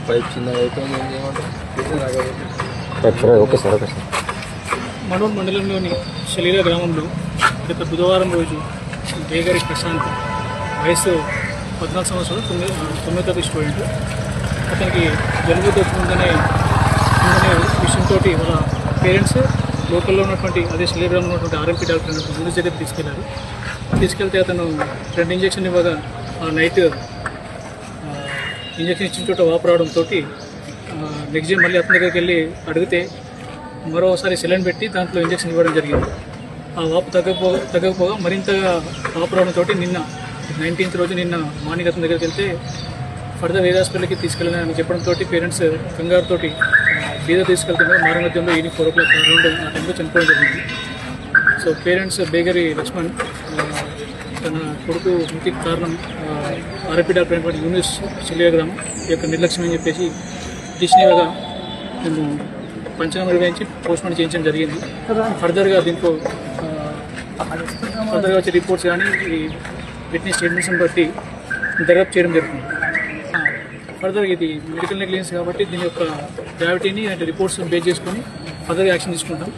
Pipe చిన్నగా అయిపోయింది. Okay sir. Manor మండలంలోని శలీల గ్రామంలో గత బుధవారం రోజు బేగరి ప్రశాంత్ వయసు 14 సంవత్సరాలు, 9వ తరగతి స్టూడెంట్. అతనికి జలుబు తెచ్చుకుందనే విషయంతో వాళ్ళ పేరెంట్స్ లోకల్లో ఉన్నటువంటి అదే శలీల గ్రామంలో ఉన్నటువంటి ఆర్ఎంపీ డాక్టర్ ముందు దగ్గర తీసుకెళ్లారు. తీసుకెళ్తే అతను 2 ఇంజక్షన్ ఇవ్వగా ఆ నైట్ ఇంజక్షన్ ఇచ్చిన చోట వాపు రావడంతో నెక్స్ట్ డే మళ్ళీ అతని దగ్గరికి వెళ్ళి అడిగితే మరోసారి సెలైన్ పెట్టి దాంట్లో ఇంజక్షన్ ఇవ్వడం జరిగింది. ఆ వాపు తగ్గకపోగా మరింతగా వాపు రావడంతో నిన్న 19th రోజు నిన్న మార్నింగ్ అతని దగ్గరికి వెళ్తే ఫర్దర్ వేరే హాస్పిటల్కి తీసుకెళ్ళాలని చెప్పడంతో పేరెంట్స్ కంగారుతో బీద తీసుకెళ్తుండగా మార్గమధ్యంలో ఈవినింగ్ 4 o'clock అరౌండ్ ఆ టైంలో చనిపోవడం జరిగింది. సో పేరెంట్స్ బేగరి లక్ష్మణ్ తన కొడుకు మృతికి కారణం ఆర్ఎంపీ డాక్టర్ అయినటువంటి యూనిస్ శలీల గ్రామం యొక్క నిర్లక్ష్యం అని చెప్పేసి డిసినీగా మేము పంచనామా నిర్వహించి పోస్ట్మార్టం చేయించడం జరిగింది. ఫర్దర్గా దీంట్లో వచ్చే రిపోర్ట్స్ కానీ ఈ విట్నెస్ స్టేట్మెంట్స్ని బట్టి దర్యాప్తు చేయడం జరుగుతుంది. ఫర్దర్గా ఇది మెడికల్ నెగ్లిజెన్స్ కాబట్టి దీని యొక్క గ్రావిటీని అంటే రిపోర్ట్స్ బేస్ చేసుకొని ఫర్దర్గా యాక్షన్ తీసుకుంటాం.